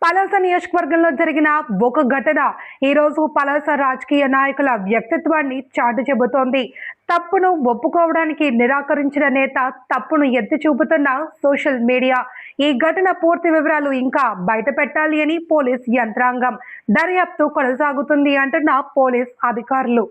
పలాస నియోజకవర్గంలో జరిగిన ఒక ఘటన ఈ రోజు పలాస రాజకీయ నాయకుల వ్యక్తిత్వాన్ని చాటి చెబుతోంది. తప్పును ఒప్పుకోవడానికి నిరాకరించిన నేత తప్పును ఎత్తి చూపుతున్న సోషల్ మీడియా. ఈ ఘటన పూర్తి వివరాలు ఇంకా బయట పెట్టాలి అని పోలీస్ యంత్రాంగం దర్యాప్తు కొనసాగుతుంది అంటున్న పోలీస్ అధికారులు.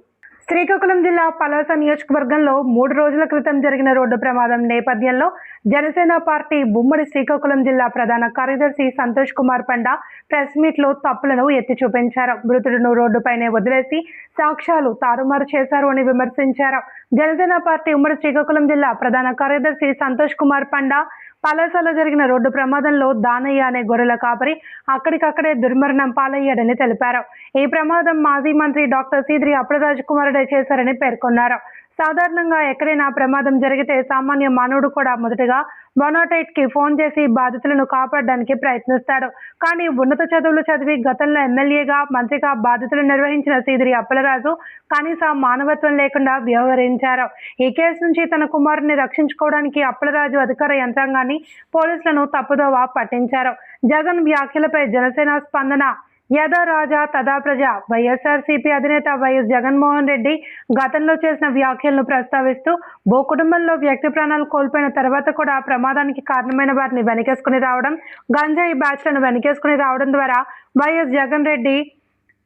శ్రీకాకుళం జిల్లా పలాస నియోజకవర్గంలో 3 రోజుల క్రితం జరిగిన రోడ్డు ప్రమాదం నేపథ్యంలో జనసేన పార్టీ ఉమ్మడి శ్రీకాకుళం జిల్లా ప్రధాన కార్యదర్శి సంతోష్ కుమార్ పండా ప్రెస్ మీట్ లో తప్పులను ఎత్తి చూపించారు. మృతుడును రోడ్డుపైనే వదిలేసి సాక్ష్యాలు తారుమారు చేశారు అని విమర్శించారు. జనసేన పార్టీ ఉమ్మడి శ్రీకాకుళం జిల్లా ప్రధాన కార్యదర్శి సంతోష్ కుమార్ పండా పలాసలో జరిగిన రోడ్డు ప్రమాదంలో దానయ్య అనే గొర్రెల కాపరి అక్కడికక్కడే దుర్మరణం పాలయ్యాడని తెలిపారు. ఈ ప్రమాదం మాజీ మంత్రి డాక్టర్ సీదిరి అప్పలరాజు కుమారుడే చేశారని పేర్కొన్నారు. సాధారణంగా ఎక్కడైనా ప్రమాదం జరిగితే సామాన్య మానవుడు కూడా మొదటగా 108 కి ఫోన్ చేసి బాధితులను కాపాడడానికి ప్రయత్నిస్తాడు. కానీ ఉన్నత చదువులు చదివి గతంలో ఎమ్మెల్యేగా, మంత్రిగా బాధితులు నిర్వహించిన సీదిరి అప్పలరాజు కనీస మానవత్వం లేకుండా వ్యవహరించారు. ఈ కేసు నుంచి తన కుమారుని రక్షించుకోవడానికి అప్పలరాజు అధికార యంత్రాంగాన్ని, పోలీసులను తప్పుదోవ పట్టించారు. జగన్ వ్యాఖ్యలపై జనసేన స్పందన. యథా రాజా తదా ప్రజ. వైఎస్ఆర్సీపీ అధినేత వైఎస్ జగన్మోహన్ రెడ్డి గతంలో చేసిన వ్యాఖ్యలను ప్రస్తావిస్తూ ఓ కుటుంబంలో వ్యక్తి ప్రాణాలు కోల్పోయిన తర్వాత కూడా ప్రమాదానికి కారణమైన వారిని వెనకేసుకుని రావడం, గంజాయి బ్యాచ్లను వెనకేసుకుని రావడం ద్వారా వైఎస్ జగన్ రెడ్డి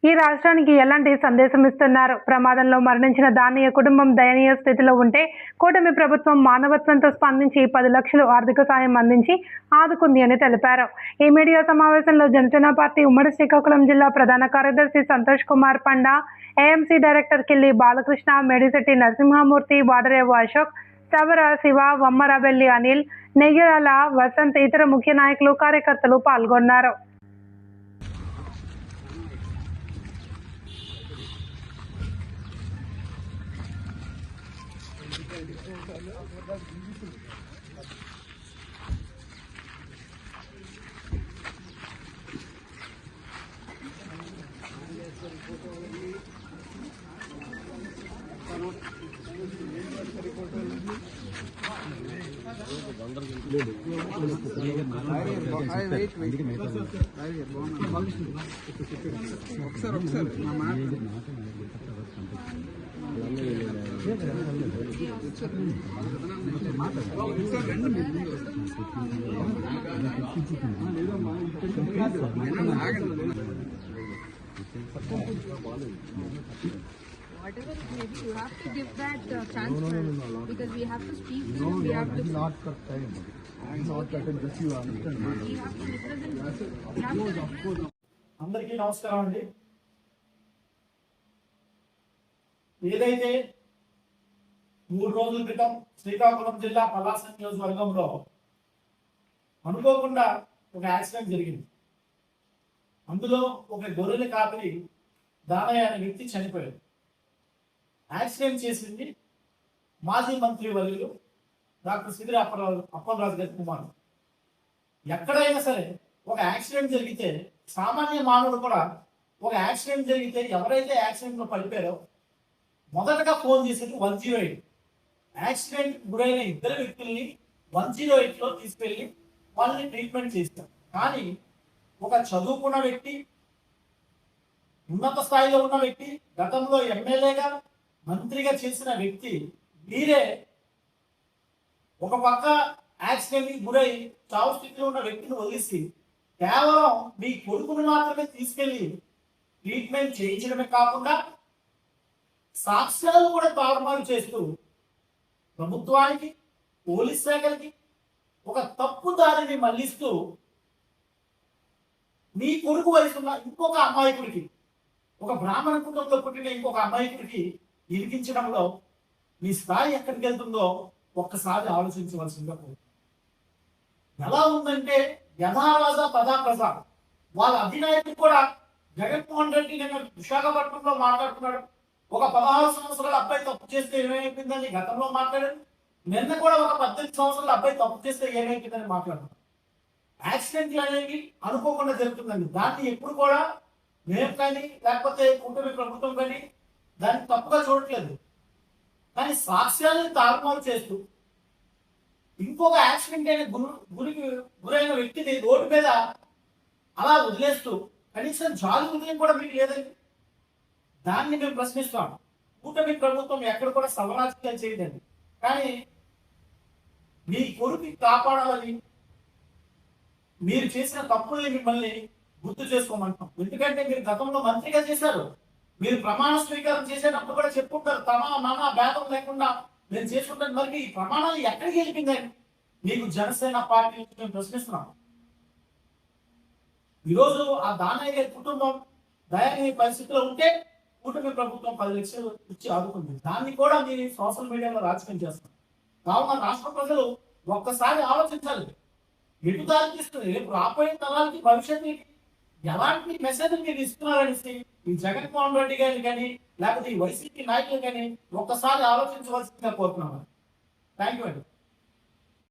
ఈ రాష్ట్రానికి ఎలాంటి సందేశం ఇస్తున్నారు? ప్రమాదంలో మరణించిన దానయ్య కుటుంబం దయనీయ స్థితిలో ఉంటే కూటమి ప్రభుత్వం మానవత్వంతో స్పందించి 10 లక్షలు ఆర్థిక సాయం అందించి ఆదుకుంది అని తెలిపారు. ఈ మీడియా సమావేశంలో జనసేన పార్టీ ఉమ్మడి శ్రీకాకుళం జిల్లా ప్రధాన కార్యదర్శి సంతోష్ కుమార్ పండా, ఏఎంసీ డైరెక్టర్ కిల్లి బాలకృష్ణ, మేడిశెట్టి నరసింహమూర్తి, వాడరేవు అశోక్, సవర శివ, వమ్మరబెల్లి అనిల్, నెయ్యరాల వసంత్, ఇతర ముఖ్య నాయకులు, కార్యకర్తలు పాల్గొన్నారు. Whatever it may be, you have to give that chance because we have to speak to him. We have to not for time. Not that just you understand. we have to represent. We have to అందరికీ నమస్కారం అండి. ఏదైతే 3 రోజుల క్రితం శ్రీకాకుళం జిల్లా పలాస నియోజకవర్గంలో అనుకోకుండా ఒక యాక్సిడెంట్ జరిగింది. అందులో ఒక గొర్రెల కాపరి దానయ్య అనే వ్యక్తి చనిపోయాడు. యాక్సిడెంట్ చేసింది మాజీ మంత్రి వర్యులు డాక్టర్ సీదిరి అప్పలరాజు గారి కుమారుడు. ఎక్కడైనా సరే ఒక యాక్సిడెంట్ జరిగితే సామాన్య మానవుడు కూడా ఒక యాక్సిడెంట్ జరిగితే ఎవరైతే యాక్సిడెంట్లో పడిపోయారో మొదటగా ఫోన్ చేసేది 108. యాక్సిడెంట్ గురైన ఇద్దరు వ్యక్తుల్ని 108లో తీసుకెళ్ళి వాళ్ళని ట్రీట్మెంట్ చేస్తారు. కానీ ఒక చదువుకున్న వ్యక్తి, ఉన్నత స్థాయిలో ఉన్న వ్యక్తి, గతంలో ఎమ్మెల్యేగా, మంత్రిగా చేసిన వ్యక్తి మీరే ఒక పక్క యాక్సిడెంట్కి గురై చావు స్థితిలో ఉన్న వ్యక్తిని వదిలేసి కేవలం మీ కొడుకును మాత్రమే తీసుకెళ్లి ట్రీట్మెంట్ చేయించడమే కాకుండా సాక్ష్యాలు కూడా తారుమారు చేస్తూ ప్రభుత్వానికి, పోలీస్ శాఖలకి ఒక తప్పు దారిని మళ్లిస్తూ మీ కొడుకు వయసున్న ఇంకొక అమాయకుడికి, ఒక బ్రాహ్మణ కుటుంబంలో పుట్టిన ఇంకొక అమాయకుడికి ఇరికించడంలో మీ స్థాయి ఎక్కడికి వెళ్తుందో ఒక్కసారి ఆలోచించవలసిందిగా. ఎలా ఉందంటే యథారాజా తదా ప్రజ. వాళ్ళ అధినాయకుడు కూడా జగన్మోహన్ రెడ్డి నిన్న విశాఖపట్నంలో మాట్లాడుతున్నాడు. ఒక 16 సంవత్సరాల అబ్బాయి తప్పు చేస్తే ఏమైపోయిందని గతంలో మాట్లాడారు. నిన్న కూడా ఒక 18 సంవత్సరాల అబ్బాయి తప్పు చేస్తే ఏమైపోయిందని మాట్లాడుతున్నారు. యాక్సిడెంట్లు అనేవి అనుకోకుండా జరుగుతుందండి. దాన్ని ఎప్పుడు కూడా మేము కానీ లేకపోతే కూటమి ప్రభుత్వం కానీ దాన్ని తప్పుగా చూడట్లేదు. కానీ సాక్ష్యాలను తారుమారు చేస్తూ ఇంకొక యాక్సిడెంట్ అయిన గురికి గురైన వ్యక్తిని రోడ్డు మీద అలా వదిలేస్తూ కనీసం జాలి ఉదయం కూడా మీకు లేదండి. దాన్ని మేము ప్రశ్నిస్తాం. కూటమి ప్రభుత్వం ఎక్కడ కూడా సవరాజకీయాలు చేయదండి. కానీ మీ కొడుకు కాపాడాలని మీరు చేసిన తప్పుల్ని మిమ్మల్ని గుర్తు చేసుకోమంటాం. ఎందుకంటే మీరు గతంలో మంత్రిగా చేశారు. మీరు ప్రమాణ స్వీకారం చేసేటప్పుడు కూడా చెప్పుకుంటారు, తమ నాన్న భేదం లేకుండా నేను చేసుకుంటాను. మరి ఈ ప్రమాణాలు ఎక్కడికి వెళ్ళిపోయిందని మీకు జనసేన పార్టీ నుంచి మేము ప్రశ్నిస్తున్నాం. ఈరోజు ఆ దానయ్య గారి కుటుంబం దయనీయ పరిస్థితిలో ఉంటే కూటమి ప్రభుత్వం 10 లక్షలు ఇచ్చి ఆదుకుంది. దాన్ని కూడా మీరు సోషల్ మీడియాలో రాజకీయం చేస్తారు. కావున రాష్ట్ర ప్రజలు ఒక్కసారి ఆలోచించాలి. ఎటు దారి తీస్తుంది, రేపు రాబోయే తరాలకి భవిష్యత్తు ఎలాంటి మెసేజ్ మీరు ఇస్తున్నారనేసి ఈ జగన్మోహన్ రెడ్డి గారిని కానీ లేకపోతే ఈ వైసీపీ నాయకులు కానీ ఒక్కసారి ఆలోచించవలసిందిగా కోరుతున్నాను. థ్యాంక్ యూ అండి.